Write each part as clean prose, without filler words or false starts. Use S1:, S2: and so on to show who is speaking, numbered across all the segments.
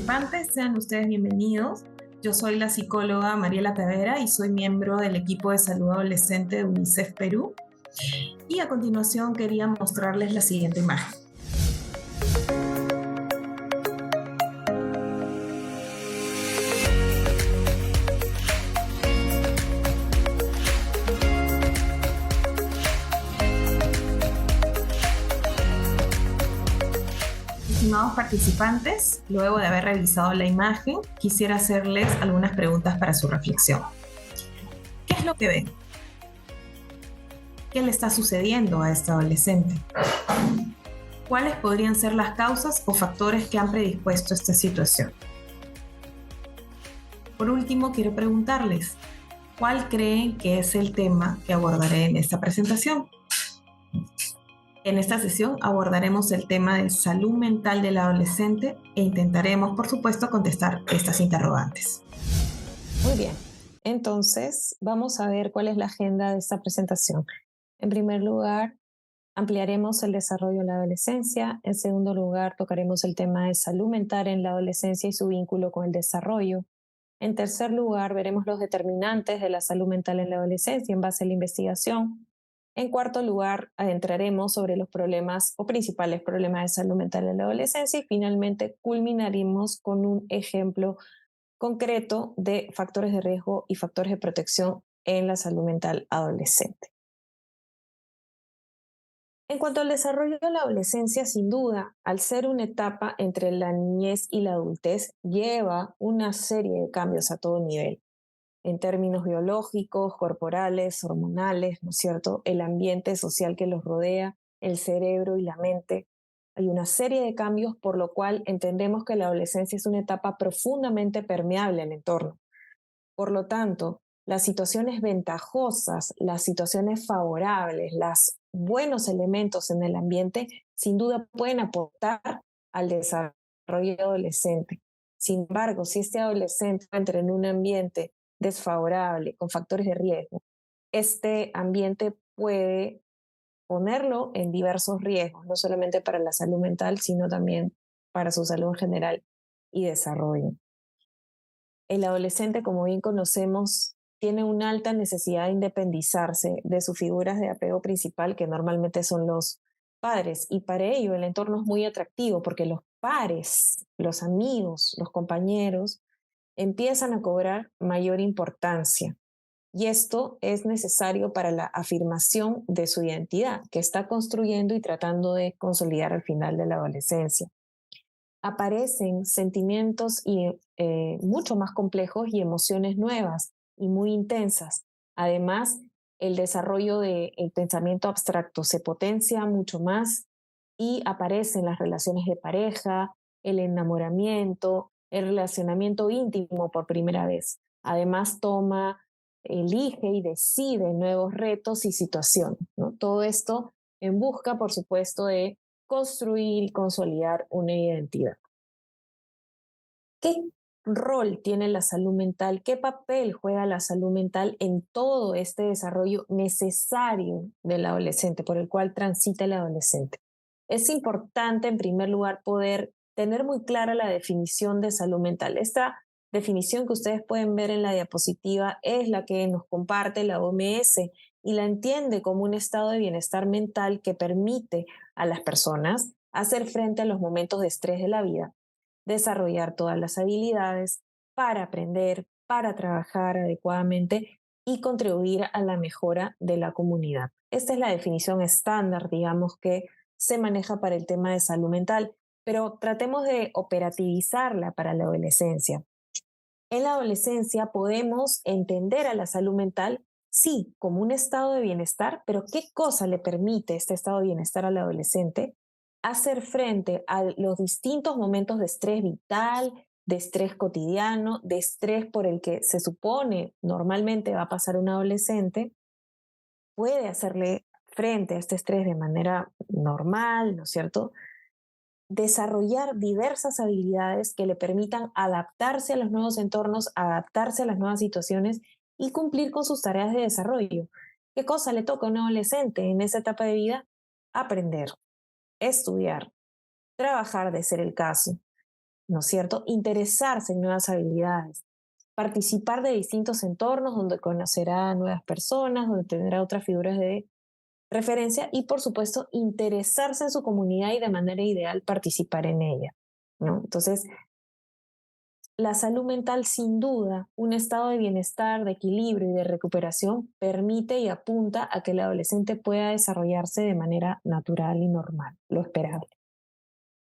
S1: participantes, sean ustedes bienvenidos. Yo soy la psicóloga Mariela Tavera y soy miembro del equipo de salud adolescente de UNICEF Perú. Y a continuación quería mostrarles la siguiente imagen. Estimados participantes, luego de haber revisado la imagen, quisiera hacerles algunas preguntas para su reflexión. ¿Qué es lo que ven? ¿Qué le está sucediendo a este adolescente? ¿Cuáles podrían ser las causas o factores que han predispuesto esta situación? Por último, quiero preguntarles, ¿cuál creen que es el tema que abordaré en esta presentación? En esta sesión abordaremos el tema de salud mental del adolescente e intentaremos, por supuesto, contestar estas interrogantes.
S2: Muy bien, entonces vamos a ver cuál es la agenda de esta presentación. En primer lugar, ampliaremos el desarrollo en la adolescencia. En segundo lugar, tocaremos el tema de salud mental en la adolescencia y su vínculo con el desarrollo. En tercer lugar, veremos los determinantes de la salud mental en la adolescencia en base a la investigación. En cuarto lugar, adentraremos sobre los problemas o principales problemas de salud mental en la adolescencia y finalmente culminaremos con un ejemplo concreto de factores de riesgo y factores de protección en la salud mental adolescente. En cuanto al desarrollo de la adolescencia, sin duda, al ser una etapa entre la niñez y la adultez, lleva una serie de cambios a todo nivel, en términos biológicos, corporales, hormonales, ¿no es cierto? El ambiente social que los rodea, el cerebro y la mente. Hay una serie de cambios por lo cual entendemos que la adolescencia es una etapa profundamente permeable al entorno. Por lo tanto, las situaciones ventajosas, las situaciones favorables, los buenos elementos en el ambiente, sin duda pueden aportar al desarrollo adolescente. Sin embargo, si este adolescente entra en un ambiente desfavorable, con factores de riesgo, este ambiente puede ponerlo en diversos riesgos, no solamente para la salud mental, sino también para su salud en general y desarrollo. El adolescente, como bien conocemos, tiene una alta necesidad de independizarse de sus figuras de apego principal, que normalmente son los padres, y para ello el entorno es muy atractivo porque los pares, los amigos, los compañeros empiezan a cobrar mayor importancia. Y esto es necesario para la afirmación de su identidad, que está construyendo y tratando de consolidar al final de la adolescencia. Aparecen sentimientos mucho más complejos y emociones nuevas y muy intensas. Además, el desarrollo del pensamiento abstracto se potencia mucho más y aparecen las relaciones de pareja, el enamoramiento, el relacionamiento íntimo por primera vez. Además, elige y decide nuevos retos y situaciones, ¿no? Todo esto en busca, por supuesto, de construir y consolidar una identidad. ¿Qué rol tiene la salud mental? ¿Qué papel juega la salud mental en todo este desarrollo necesario del adolescente, por el cual transita el adolescente? Es importante, en primer lugar, poder tener muy clara la definición de salud mental. Esta definición que ustedes pueden ver en la diapositiva es la que nos comparte la OMS y la entiende como un estado de bienestar mental que permite a las personas hacer frente a los momentos de estrés de la vida, desarrollar todas las habilidades para aprender, para trabajar adecuadamente y contribuir a la mejora de la comunidad. Esta es la definición estándar, digamos, que se maneja para el tema de salud mental, pero tratemos de operativizarla para la adolescencia. En la adolescencia podemos entender a la salud mental, sí, como un estado de bienestar, pero ¿qué cosa le permite este estado de bienestar al adolescente? Hacer frente a los distintos momentos de estrés vital, de estrés cotidiano, de estrés por el que se supone normalmente va a pasar un adolescente, puede hacerle frente a este estrés de manera normal, ¿no es cierto? Desarrollar diversas habilidades que le permitan adaptarse a los nuevos entornos, adaptarse a las nuevas situaciones y cumplir con sus tareas de desarrollo. ¿Qué cosa le toca a un adolescente en esa etapa de vida? Aprender, estudiar, trabajar de ser el caso. ¿no es cierto? Interesarse en nuevas habilidades, participar de distintos entornos donde conocerá a nuevas personas, donde tendrá otras figuras de referencia y, por supuesto, interesarse en su comunidad y de manera ideal participar en ella, ¿no? Entonces, la salud mental, sin duda, un estado de bienestar, de equilibrio y de recuperación permite y apunta a que el adolescente pueda desarrollarse de manera natural y normal, lo esperable.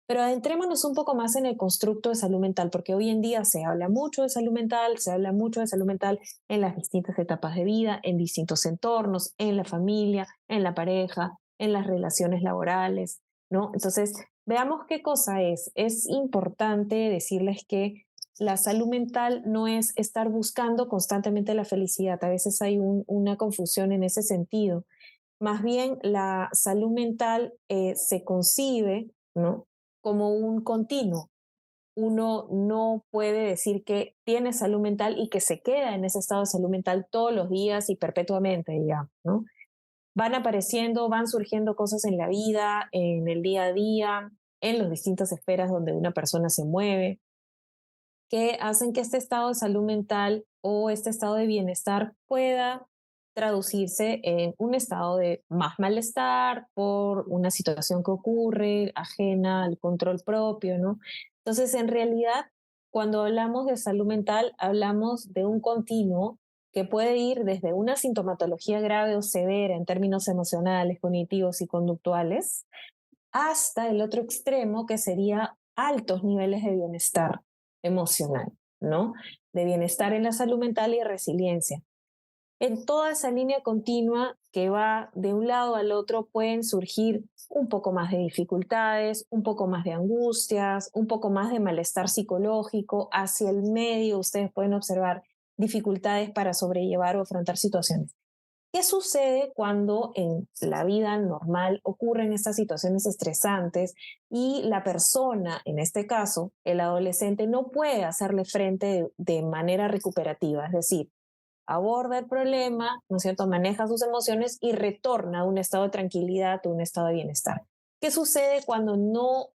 S2: Pero adentrémonos un poco más en el constructo de salud mental, porque hoy en día se habla mucho de salud mental, se habla mucho de salud mental en las distintas etapas de vida, en distintos entornos, en la familia, en la pareja, en las relaciones laborales, ¿no? Entonces, veamos qué cosa es. Es importante decirles que la salud mental no es estar buscando constantemente la felicidad. A veces hay una confusión en ese sentido. Más bien, la salud mental se concibe, ¿no?, como un continuo. Uno no puede decir que tiene salud mental y que se queda en ese estado de salud mental todos los días y perpetuamente, digamos, ¿no? Van apareciendo, van surgiendo cosas en la vida, en el día a día, en las distintas esferas donde una persona se mueve, que hacen que este estado de salud mental o este estado de bienestar pueda traducirse en un estado de más malestar por una situación que ocurre ajena al control propio, ¿no? Entonces, en realidad, cuando hablamos de salud mental, hablamos de un continuo que puede ir desde una sintomatología grave o severa en términos emocionales, cognitivos y conductuales, hasta el otro extremo, que sería altos niveles de bienestar emocional, ¿no? De bienestar en la salud mental y resiliencia. En toda esa línea continua que va de un lado al otro pueden surgir un poco más de dificultades, un poco más de angustias, un poco más de malestar psicológico. Hacia el medio ustedes pueden observar dificultades para sobrellevar o afrontar situaciones. ¿Qué sucede cuando en la vida normal ocurren estas situaciones estresantes y la persona, en este caso, el adolescente, no puede hacerle frente de manera recuperativa? Es decir, aborda el problema, ¿no es cierto?, maneja sus emociones y retorna a un estado de tranquilidad, a un estado de bienestar. ¿Qué sucede cuando no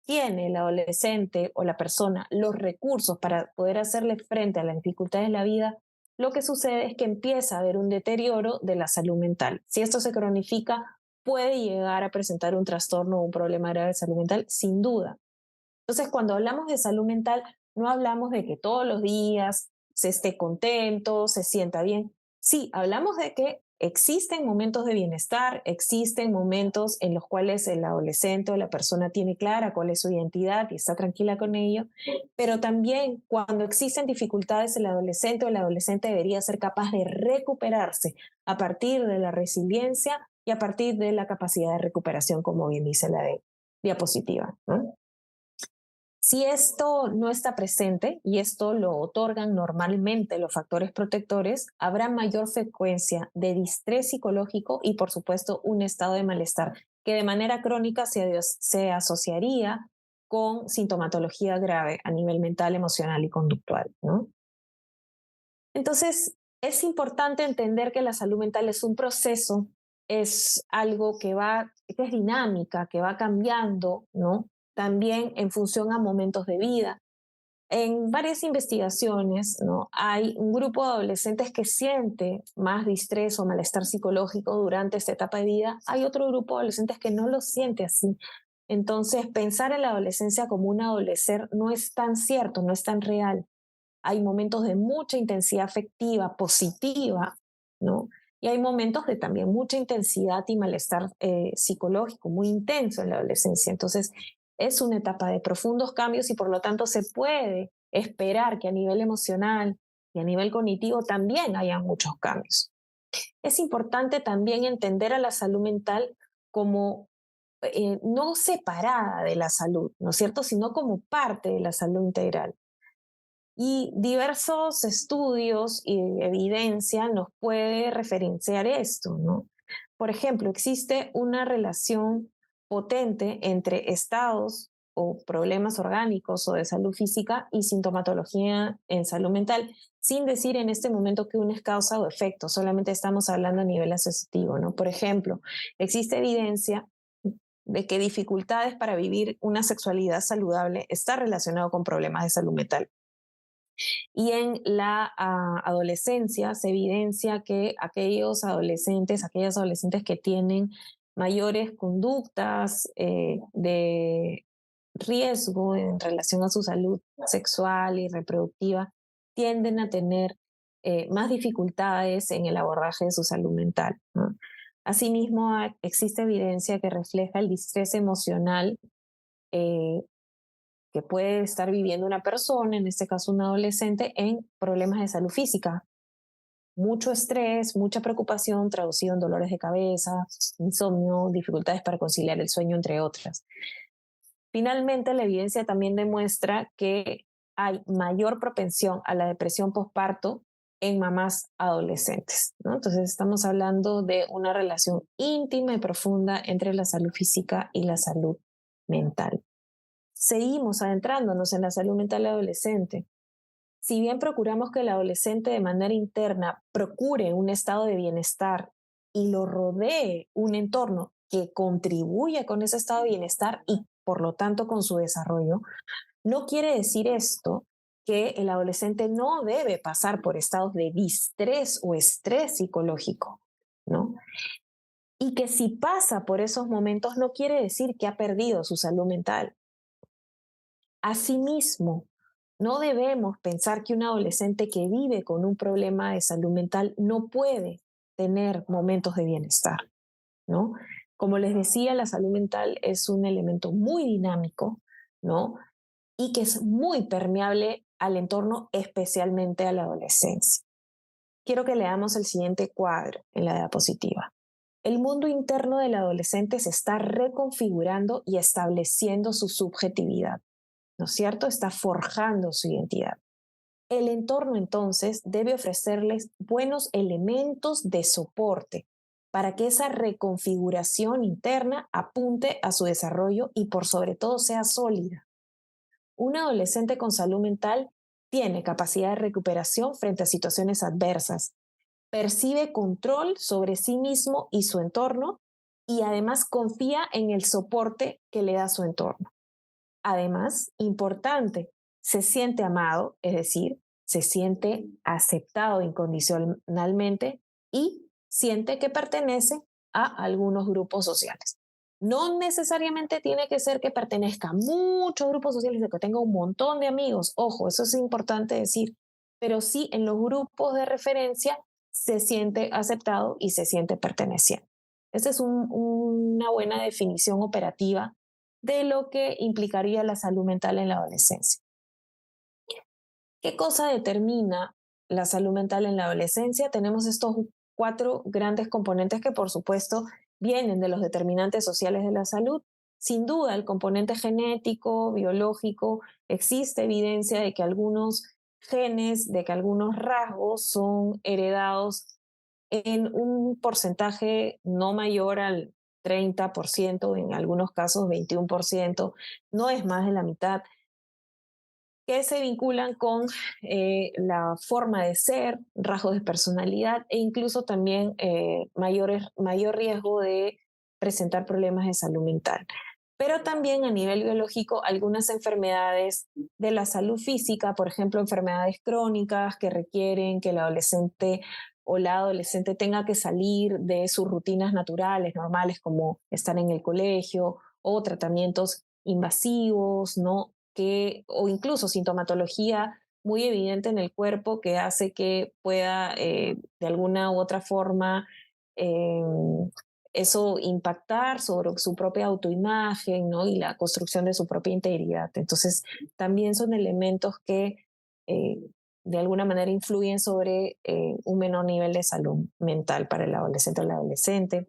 S2: tiene el adolescente o la persona los recursos para poder hacerle frente a las dificultades de la vida? Lo que sucede es que empieza a haber un deterioro de la salud mental. Si esto se cronifica, puede llegar a presentar un trastorno o un problema grave de salud mental, sin duda. Entonces, cuando hablamos de salud mental, no hablamos de que todos los días se esté contento, se sienta bien. Sí, hablamos de que existen momentos de bienestar, existen momentos en los cuales el adolescente o la persona tiene clara cuál es su identidad y está tranquila con ello, pero también cuando existen dificultades, el adolescente o la adolescente debería ser capaz de recuperarse a partir de la resiliencia y a partir de la capacidad de recuperación, como bien dice la diapositiva, ¿no? Si esto no está presente, y esto lo otorgan normalmente los factores protectores, habrá mayor frecuencia de distrés psicológico y, por supuesto, un estado de malestar que de manera crónica se asociaría con sintomatología grave a nivel mental, emocional y conductual, ¿no? Entonces, es importante entender que la salud mental es un proceso, es algo que es dinámica, que va cambiando, ¿no? También en función a momentos de vida. En varias investigaciones, ¿no?, hay un grupo de adolescentes que siente más distrés o malestar psicológico durante esta etapa de vida. Hay otro grupo de adolescentes que no lo siente así. Entonces, pensar en la adolescencia como un adolecer no es tan cierto, no es tan real. Hay momentos de mucha intensidad afectiva, positiva, ¿no? Y hay momentos de también mucha intensidad y malestar psicológico muy intenso en la adolescencia. Entonces, es una etapa de profundos cambios y por lo tanto se puede esperar que a nivel emocional y a nivel cognitivo también haya muchos cambios. Es importante también entender a la salud mental como no separada de la salud, ¿no es cierto?, sino como parte de la salud integral. Y diversos estudios y evidencia nos puede referenciar esto, ¿no? Por ejemplo, existe una relación potente entre estados o problemas orgánicos o de salud física y sintomatología en salud mental, sin decir en este momento que uno es causa o efecto, solamente estamos hablando a nivel asociativo, ¿no? Por ejemplo, existe evidencia de que dificultades para vivir una sexualidad saludable está relacionado con problemas de salud mental. Y en la adolescencia se evidencia que aquellas adolescentes que tienen mayores conductas de riesgo en relación a su salud sexual y reproductiva tienden a tener más dificultades en el abordaje de su salud mental, ¿no? Asimismo, existe evidencia que refleja el distrés emocional eh, que puede estar viviendo una persona, en este caso un adolescente, en problemas de salud física. Mucho estrés, mucha preocupación, traducido en dolores de cabeza, insomnio, dificultades para conciliar el sueño, entre otras. Finalmente, la evidencia también demuestra que hay mayor propensión a la depresión postparto en mamás adolescentes, ¿no? Entonces estamos hablando de una relación íntima y profunda entre la salud física y la salud mental. Seguimos adentrándonos en la salud mental adolescente. Si bien procuramos que el adolescente de manera interna procure un estado de bienestar y lo rodee un entorno que contribuya con ese estado de bienestar y por lo tanto con su desarrollo, no quiere decir esto que el adolescente no debe pasar por estados de distrés o estrés psicológico, ¿no? Y que si pasa por esos momentos no quiere decir que ha perdido su salud mental. Asimismo, no debemos pensar que un adolescente que vive con un problema de salud mental no puede tener momentos de bienestar, ¿no? Como les decía, la salud mental es un elemento muy dinámico, ¿no? Y que es muy permeable al entorno, especialmente a la adolescencia. Quiero que leamos el siguiente cuadro en la diapositiva. El mundo interno del adolescente se está reconfigurando y estableciendo su subjetividad, ¿no es cierto? Está forjando su identidad. El entorno entonces debe ofrecerles buenos elementos de soporte para que esa reconfiguración interna apunte a su desarrollo y por sobre todo sea sólida. Un adolescente con salud mental tiene capacidad de recuperación frente a situaciones adversas, percibe control sobre sí mismo y su entorno y además confía en el soporte que le da su entorno. Además, importante, se siente amado, es decir, se siente aceptado incondicionalmente y siente que pertenece a algunos grupos sociales. No necesariamente tiene que ser que pertenezca a muchos grupos sociales, de que tenga un montón de amigos. Ojo, eso es importante decir, pero sí en los grupos de referencia se siente aceptado y se siente perteneciente. Esa es una buena definición operativa de lo que implicaría la salud mental en la adolescencia. ¿Qué cosa determina la salud mental en la adolescencia? Tenemos estos 4 grandes componentes que por supuesto vienen de los determinantes sociales de la salud. Sin duda, el componente genético, biológico, existe evidencia de que algunos genes, de que algunos rasgos son heredados en un porcentaje no mayor al 30%, en algunos casos 21%, no es más de la mitad, que se vinculan con la forma de ser, rasgos de personalidad e incluso también mayor riesgo de presentar problemas de salud mental. Pero también a nivel biológico, algunas enfermedades de la salud física, por ejemplo, enfermedades crónicas que requieren que el adolescente o la adolescente tenga que salir de sus rutinas naturales, normales, como estar en el colegio o tratamientos invasivos, ¿no? O incluso sintomatología muy evidente en el cuerpo que hace que pueda de alguna u otra forma eh, eso impactar sobre su propia autoimagen, ¿no? Y la construcción de su propia integridad. Entonces, también son elementos que eh, de alguna manera influyen sobre un menor nivel de salud mental para el adolescente o la adolescente.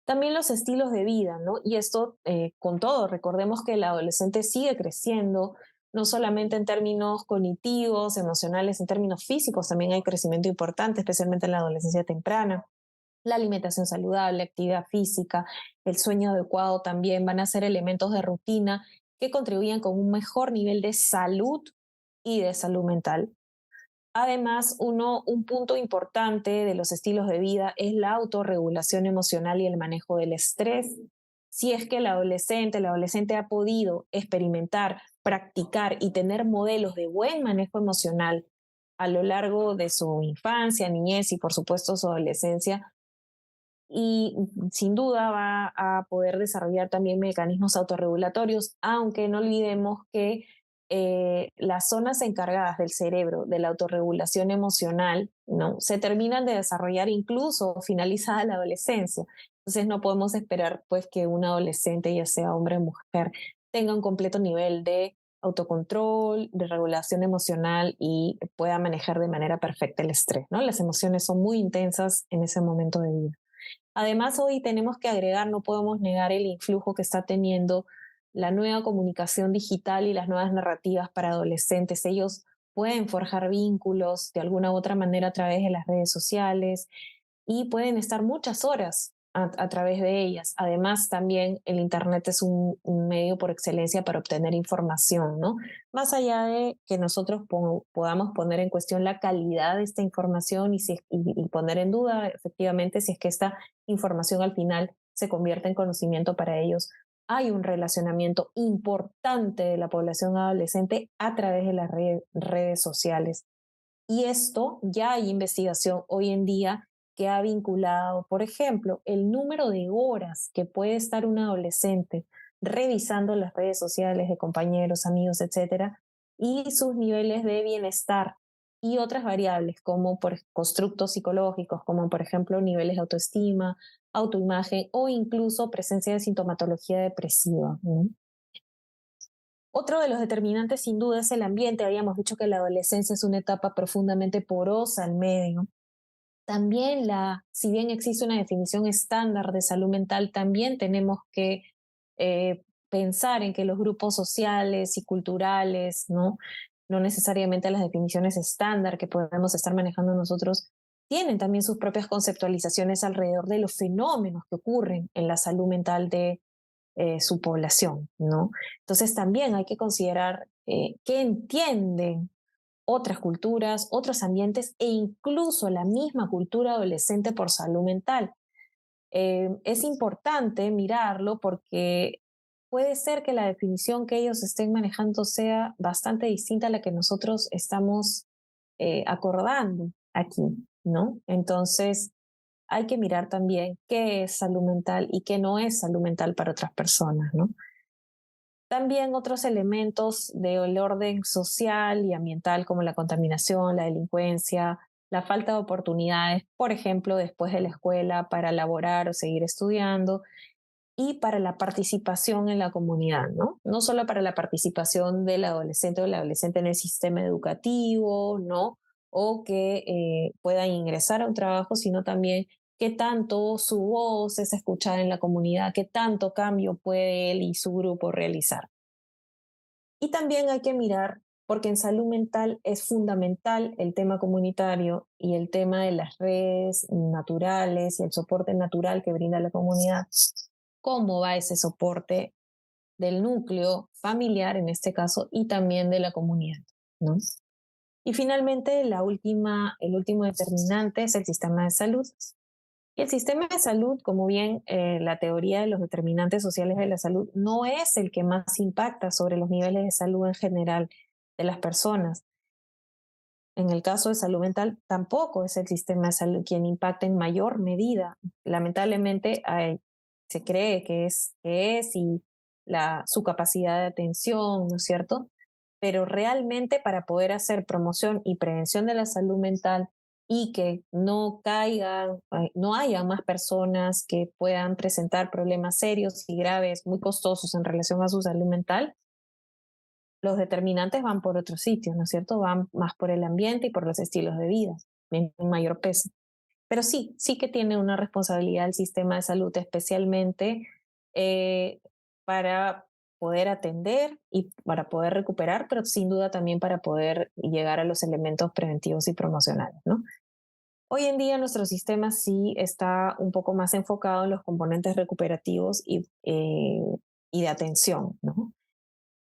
S2: También los estilos de vida, ¿no? Y esto, con todo, recordemos que el adolescente sigue creciendo, no solamente en términos cognitivos, emocionales, en términos físicos también hay crecimiento importante, especialmente en la adolescencia temprana. La alimentación saludable, actividad física, el sueño adecuado también van a ser elementos de rutina que contribuyen con un mejor nivel de salud y de salud mental. Además, un punto importante de los estilos de vida es la autorregulación emocional y el manejo del estrés. si es que el adolescente ha podido experimentar, practicar y tener modelos de buen manejo emocional a lo largo de su infancia, niñez y por supuesto su adolescencia, y sin duda va a poder desarrollar también mecanismos autorregulatorios, aunque no olvidemos que las zonas encargadas del cerebro de la autorregulación emocional, ¿no?, se terminan de desarrollar incluso finalizada la adolescencia. Entonces no podemos esperar pues que un adolescente, ya sea hombre o mujer, tenga un completo nivel de autocontrol, de regulación emocional y pueda manejar de manera perfecta el estrés, ¿no? Las emociones son muy intensas en ese momento de vida. Además, hoy tenemos que agregar, no podemos negar el influjo que está teniendo la nueva comunicación digital y las nuevas narrativas para adolescentes. Ellos pueden forjar vínculos de alguna u otra manera a través de las redes sociales y pueden estar muchas horas a través de ellas. Además, también el Internet es un medio por excelencia para obtener información, ¿no? Más allá de que nosotros podamos poner en cuestión la calidad de esta información y poner en duda efectivamente si es que esta información al final se convierte en conocimiento para ellos, hay un relacionamiento importante de la población adolescente a través de las redes sociales. Y esto ya hay investigación hoy en día que ha vinculado, por ejemplo, el número de horas que puede estar un adolescente revisando las redes sociales de compañeros, amigos, etcétera, y sus niveles de bienestar y otras variables como por constructos psicológicos, como por ejemplo niveles de autoestima, autoimagen o incluso presencia de sintomatología depresiva, ¿no? Otro de los determinantes sin duda es el ambiente. Habíamos dicho que la adolescencia es una etapa profundamente porosa al medio. También si bien existe una definición estándar de salud mental, también tenemos que pensar en que los grupos sociales y culturales, ¿no? No necesariamente las definiciones estándar que podemos estar manejando nosotros, tienen también sus propias conceptualizaciones alrededor de los fenómenos que ocurren en la salud mental de su población, ¿no? Entonces también hay que considerar qué entienden otras culturas, otros ambientes e incluso la misma cultura adolescente por salud mental. Es importante mirarlo porque puede ser que la definición que ellos estén manejando sea bastante distinta a la que nosotros estamos acordando aquí, ¿no? Entonces, hay que mirar también qué es salud mental y qué no es salud mental para otras personas, ¿no? También otros elementos del orden social y ambiental como la contaminación, la delincuencia, la falta de oportunidades, por ejemplo, después de la escuela para laborar o seguir estudiando, y para la participación en la comunidad, ¿no? No solo para la participación del adolescente o la adolescente en el sistema educativo, ¿no? O que puedan ingresar a un trabajo, sino también qué tanto su voz es escuchada en la comunidad, qué tanto cambio puede él y su grupo realizar. Y también hay que mirar, porque en salud mental es fundamental el tema comunitario y el tema de las redes naturales y el soporte natural que brinda la comunidad, cómo va ese soporte del núcleo familiar en este caso y también de la comunidad, ¿no? Y finalmente el último determinante es el sistema de salud. Y el sistema de salud, como bien la teoría de los determinantes sociales de la salud, no es el que más impacta sobre los niveles de salud en general de las personas. En el caso de salud mental, tampoco es el sistema de salud quien impacta en mayor medida. Lamentablemente, se cree que es y su capacidad de atención, ¿no es cierto? Pero realmente para poder hacer promoción y prevención de la salud mental y que no caigan, no haya más personas que puedan presentar problemas serios y graves, muy costosos en relación a su salud mental, los determinantes van por otros sitios, ¿no es cierto? Van más por el ambiente y por los estilos de vida, en mayor peso. Pero sí que tiene una responsabilidad el sistema de salud, especialmente para poder atender y para poder recuperar, pero sin duda también para poder llegar a los elementos preventivos y promocionales, ¿no? Hoy en día nuestro sistema sí está un poco más enfocado en los componentes recuperativos y de atención, ¿no?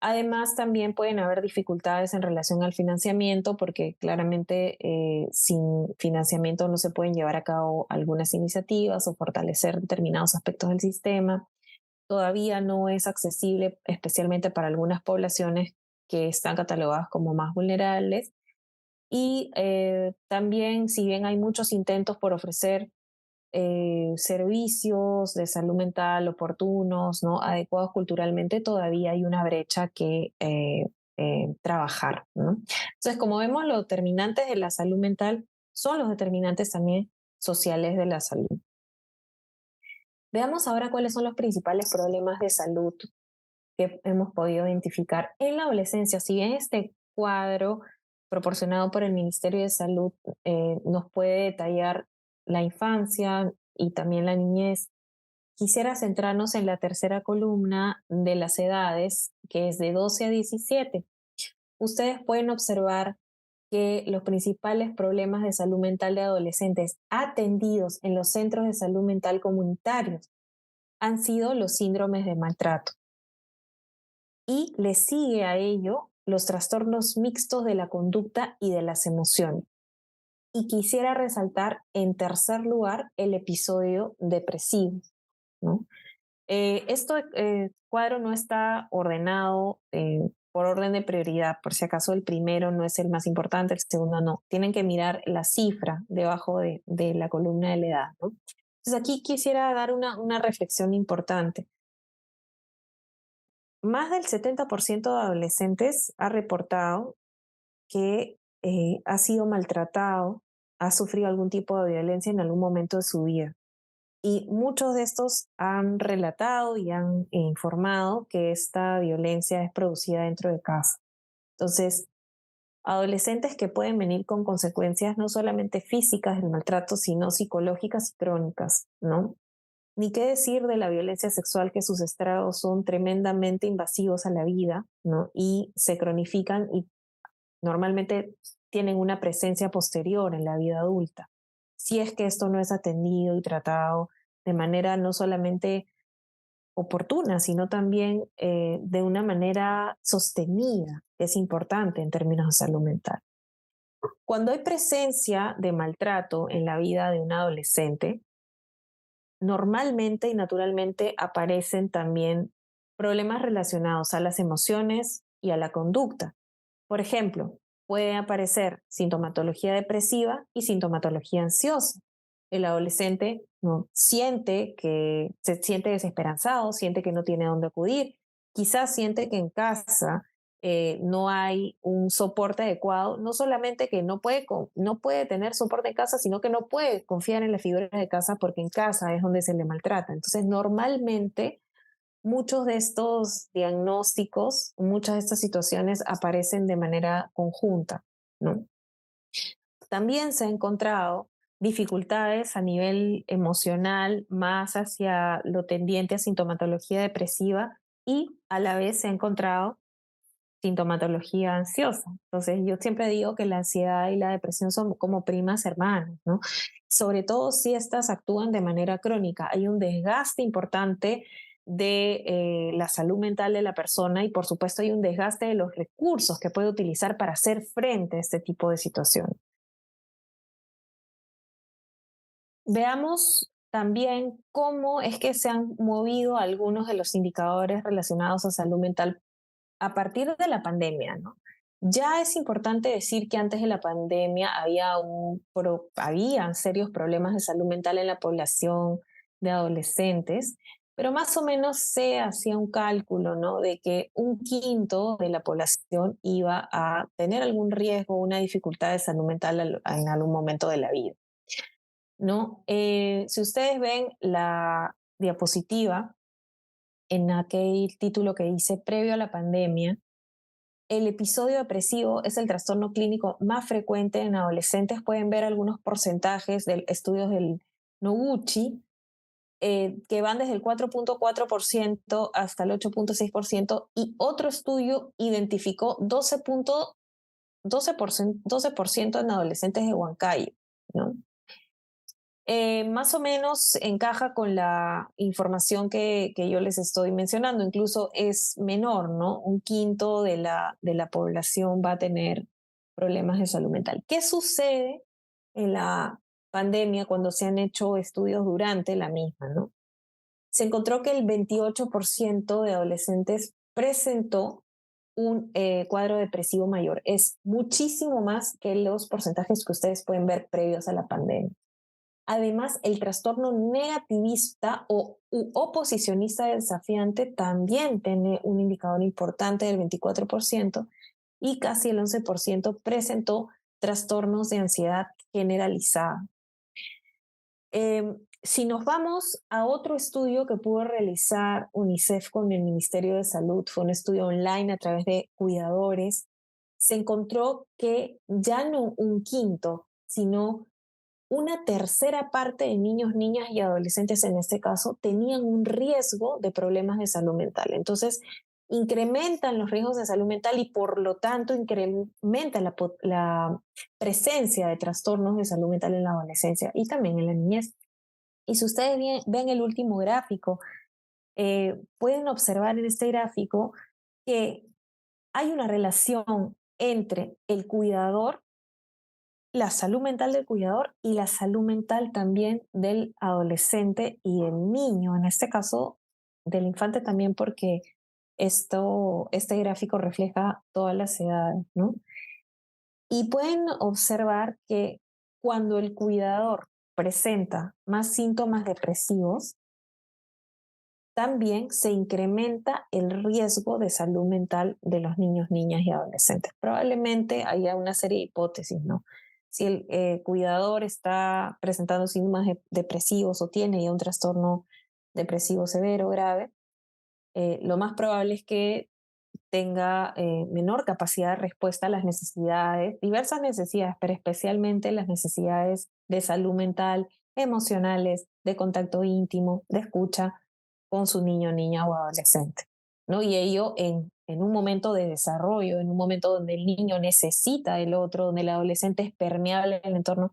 S2: Además, también pueden haber dificultades en relación al financiamiento, porque claramente sin financiamiento no se pueden llevar a cabo algunas iniciativas o fortalecer determinados aspectos del sistema. todavía no es accesible, especialmente para algunas poblaciones que están catalogadas como más vulnerables. Y también, si bien hay muchos intentos por ofrecer servicios de salud mental oportunos, ¿no? Adecuados culturalmente, todavía hay una brecha que trabajar, ¿no? Entonces, como vemos, los determinantes de la salud mental son los determinantes también sociales de la salud. Veamos ahora cuáles son los principales problemas de salud que hemos podido identificar en la adolescencia. Si bien este cuadro proporcionado por el Ministerio de Salud nos puede detallar la infancia y también la niñez, quisiera centrarnos en la tercera columna de las edades, que es de 12 a 17. Ustedes pueden observar que los principales problemas de salud mental de adolescentes atendidos en los centros de salud mental comunitarios han sido los síndromes de maltrato. Y le sigue a ello los trastornos mixtos de la conducta y de las emociones. Y quisiera resaltar en tercer lugar el episodio depresivo, ¿no? Este cuadro no está ordenado por orden de prioridad, por si acaso el primero no es el más importante, el segundo no. Tienen que mirar la cifra debajo de la columna de la edad, ¿no? Entonces aquí quisiera dar una reflexión importante. Más del 70% de adolescentes ha reportado que ha sido maltratado, ha sufrido algún tipo de violencia en algún momento de su vida. Y muchos de estos han relatado y han informado que esta violencia es producida dentro de casa. Entonces, adolescentes que pueden venir con consecuencias no solamente físicas del maltrato, sino psicológicas y crónicas, ¿no? Ni qué decir de la violencia sexual, que sus estragos son tremendamente invasivos a la vida, ¿no? Y se cronifican y normalmente tienen una presencia posterior en la vida adulta. Si es que esto no es atendido y tratado de manera no solamente oportuna, sino también de una manera sostenida, que es importante en términos de salud mental. Cuando hay presencia de maltrato en la vida de un adolescente, normalmente y naturalmente aparecen también problemas relacionados a las emociones y a la conducta. Por ejemplo, puede aparecer sintomatología depresiva y sintomatología ansiosa. El adolescente no siente que se siente desesperanzado, siente que no tiene dónde acudir, quizás siente que en casa no hay un soporte adecuado, no solamente que no puede tener soporte en casa, sino que no puede confiar en las figuras de casa porque en casa es donde se le maltrata. Entonces, normalmente muchos de estos diagnósticos, muchas de estas situaciones aparecen de manera conjunta, ¿no? También se han encontrado dificultades a nivel emocional, más hacia lo tendiente a sintomatología depresiva, y a la vez se ha encontrado sintomatología ansiosa. Entonces, yo siempre digo que la ansiedad y la depresión son como primas hermanas, ¿no? Sobre todo si estas actúan de manera crónica. Hay un desgaste importante de la salud mental de la persona, y por supuesto hay un desgaste de los recursos que puede utilizar para hacer frente a este tipo de situación. Veamos también cómo es que se han movido algunos de los indicadores relacionados a salud mental a partir de la pandemia, ¿no? Ya es importante decir que antes de la pandemia habían serios problemas de salud mental en la población de adolescentes, pero más o menos se hacía un cálculo, ¿no? De que un quinto de la población iba a tener algún riesgo, una dificultad de salud mental en algún momento de la vida, ¿no? Si ustedes ven la diapositiva, en aquel título que dice previo a la pandemia, el episodio depresivo es el trastorno clínico más frecuente en adolescentes. Pueden ver algunos porcentajes de estudios del Noguchi, que van desde el 4.4% hasta el 8.6%, y otro estudio identificó 12% en adolescentes de Huancayo, ¿no? Más o menos encaja con la información que yo les estoy mencionando, incluso es menor, ¿no? Un quinto de la población va a tener problemas de salud mental. ¿Qué sucede en la pandemia cuando se han hecho estudios durante la misma, ¿no? se encontró que el 28% de adolescentes presentó un cuadro depresivo mayor. Es muchísimo más que los porcentajes que ustedes pueden ver previos a la pandemia. Además, el trastorno negativista o oposicionista desafiante también tiene un indicador importante del 24% y casi el 11% presentó trastornos de ansiedad generalizada. Si nos vamos a otro estudio que pudo realizar UNICEF con el Ministerio de Salud, fue un estudio online a través de cuidadores, se encontró que ya no un quinto, sino una tercera parte de niños, niñas y adolescentes en este caso tenían un riesgo de problemas de salud mental. Entonces, incrementan los riesgos de salud mental y por lo tanto incrementa la presencia de trastornos de salud mental en la adolescencia y también en la niñez. Y si ustedes ven el último gráfico, pueden observar en este gráfico que hay una relación entre el cuidador, la salud mental del cuidador y la salud mental también del adolescente y el niño, en este caso del infante también porque este gráfico refleja todas las edades, ¿no? Y pueden observar que cuando el cuidador presenta más síntomas depresivos, también se incrementa el riesgo de salud mental de los niños, niñas y adolescentes. Probablemente haya una serie de hipótesis, ¿no? Si el cuidador está presentando síntomas depresivos o tiene ya un trastorno depresivo severo, grave, lo más probable es que tenga menor capacidad de respuesta a las necesidades, diversas necesidades, pero especialmente las necesidades de salud mental, emocionales, de contacto íntimo, de escucha con su niño, niña o adolescente, ¿no? Y ello en un momento de desarrollo, en un momento donde el niño necesita del otro, donde el adolescente es permeable al entorno,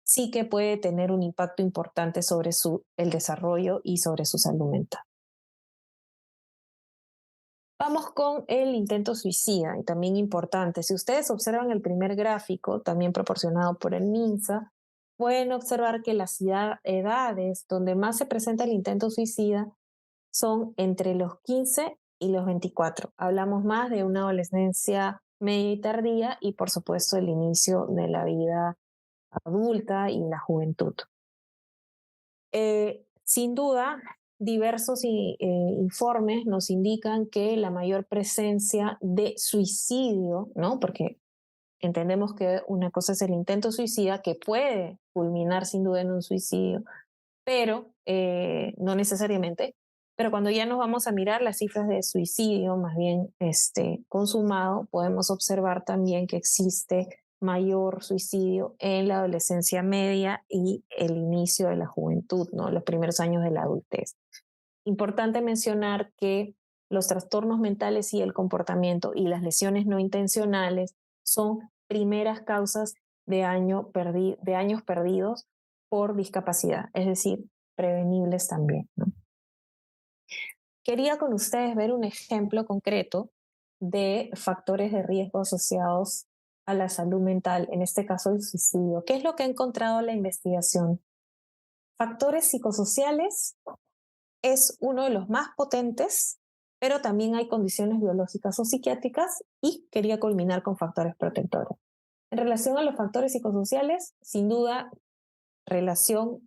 S2: sí que puede tener un impacto importante sobre el desarrollo y sobre su salud mental. Vamos con el intento suicida, y también importante. Si ustedes observan el primer gráfico, también proporcionado por el MINSA, pueden observar que las edades donde más se presenta el intento suicida son entre los 15 y los 24. Hablamos más de una adolescencia media y tardía y, por supuesto, el inicio de la vida adulta y la juventud. Sin duda, diversos informes nos indican que la mayor presencia de suicidio, ¿no? Porque entendemos que una cosa es el intento suicida, que puede culminar sin duda en un suicidio, pero no necesariamente. Pero cuando ya nos vamos a mirar las cifras de suicidio, más bien consumado, podemos observar también que existe mayor suicidio en la adolescencia media y el inicio de la juventud, ¿no? Los primeros años de la adultez. Importante mencionar que los trastornos mentales y el comportamiento y las lesiones no intencionales son primeras causas de años perdidos por discapacidad, es decir, prevenibles también, ¿no? Quería con ustedes ver un ejemplo concreto de factores de riesgo asociados a la salud mental, en este caso el suicidio. ¿Qué es lo que ha encontrado la investigación? Factores psicosociales es uno de los más potentes, pero también hay condiciones biológicas o psiquiátricas y quería culminar con factores protectores. En relación a los factores psicosociales, sin duda, relación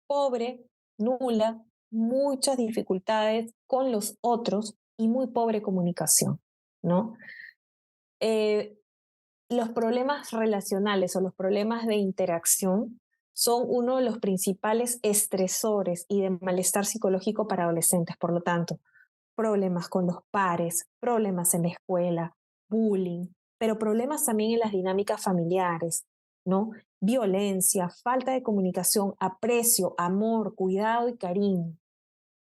S2: pobre, nula, muchas dificultades con los otros y muy pobre comunicación, ¿no? Los problemas relacionales o los problemas de interacción son uno de los principales estresores y de malestar psicológico para adolescentes. Por lo tanto, problemas con los pares, problemas en la escuela, bullying, pero problemas también en las dinámicas familiares, ¿no? Violencia, falta de comunicación, aprecio, amor, cuidado y cariño,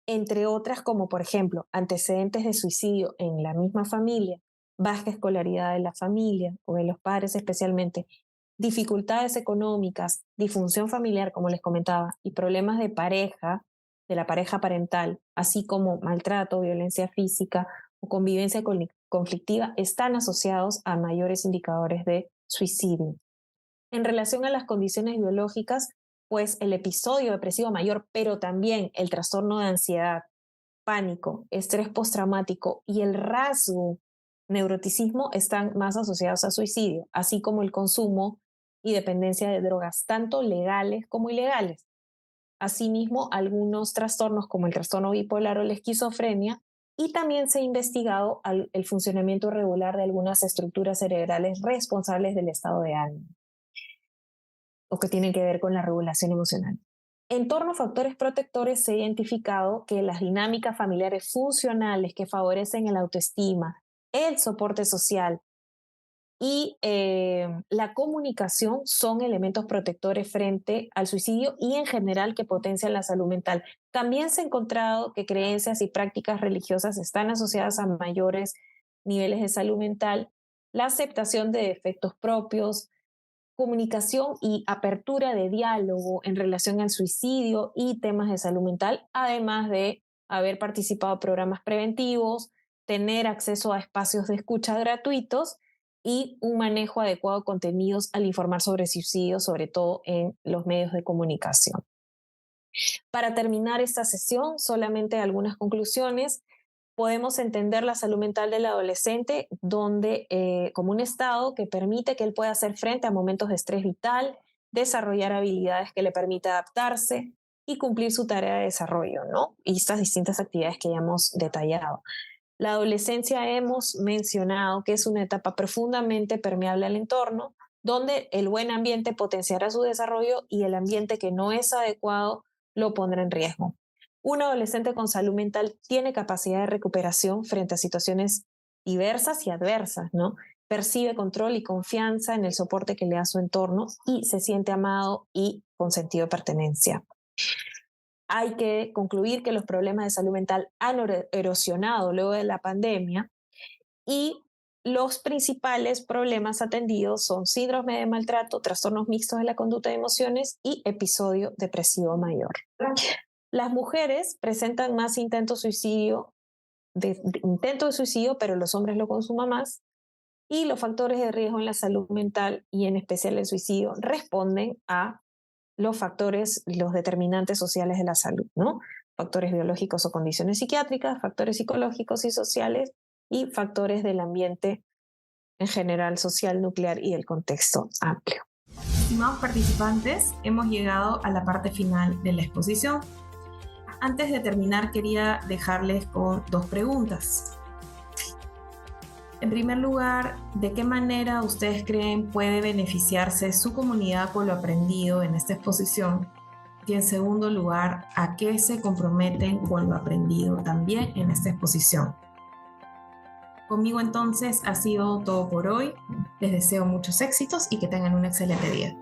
S2: entre otras como por ejemplo antecedentes de suicidio en la misma familia, baja escolaridad de la familia o de los padres especialmente, dificultades económicas, disfunción familiar, como les comentaba, y problemas de pareja, de la pareja parental, así como maltrato, violencia física o convivencia conflictiva, están asociados a mayores indicadores de suicidio. En relación a las condiciones biológicas, pues el episodio depresivo mayor, pero también el trastorno de ansiedad, pánico, estrés postraumático y el rasgo neuroticismo están más asociados a suicidio, así como el consumo y dependencia de drogas, tanto legales como ilegales. Asimismo, algunos trastornos como el trastorno bipolar o la esquizofrenia, y también se ha investigado el funcionamiento irregular de algunas estructuras cerebrales responsables del estado de ánimo o que tienen que ver con la regulación emocional. En torno a factores protectores se ha identificado que las dinámicas familiares funcionales que favorecen el autoestima, el soporte social y la comunicación son elementos protectores frente al suicidio y en general que potencian la salud mental. También se ha encontrado que creencias y prácticas religiosas están asociadas a mayores niveles de salud mental, la aceptación de defectos propios, comunicación y apertura de diálogo en relación al suicidio y temas de salud mental, además de haber participado en programas preventivos, tener acceso a espacios de escucha gratuitos y un manejo adecuado de contenidos al informar sobre suicidio, sobre todo en los medios de comunicación. Para terminar esta sesión, solamente algunas conclusiones. Podemos entender la salud mental del adolescente como un estado que permite que él pueda hacer frente a momentos de estrés vital, desarrollar habilidades que le permita adaptarse y cumplir su tarea de desarrollo, ¿no? Y estas distintas actividades que ya hemos detallado. La adolescencia hemos mencionado que es una etapa profundamente permeable al entorno, donde el buen ambiente potenciará su desarrollo y el ambiente que no es adecuado lo pondrá en riesgo. Un adolescente con salud mental tiene capacidad de recuperación frente a situaciones diversas y adversas, ¿no? Percibe control y confianza en el soporte que le da su entorno y se siente amado y con sentido de pertenencia. Hay que concluir que los problemas de salud mental han erosionado luego de la pandemia y los principales problemas atendidos son síndrome de maltrato, trastornos mixtos de la conducta de emociones y episodio depresivo mayor. Las mujeres presentan más intentos de suicidio, pero los hombres lo consuman más. Y los factores de riesgo en la salud mental y en especial el suicidio responden a los determinantes sociales de la salud, ¿no? Factores biológicos o condiciones psiquiátricas, factores psicológicos y sociales y factores del ambiente en general social, nuclear y el contexto amplio.
S1: Estimados participantes, hemos llegado a la parte final de la exposición. Antes de terminar, quería dejarles con 2 preguntas. En primer lugar, ¿de qué manera ustedes creen puede beneficiarse su comunidad con lo aprendido en esta exposición? Y en segundo lugar, ¿a qué se comprometen con lo aprendido también en esta exposición? Conmigo entonces ha sido todo por hoy. Les deseo muchos éxitos y que tengan un excelente día.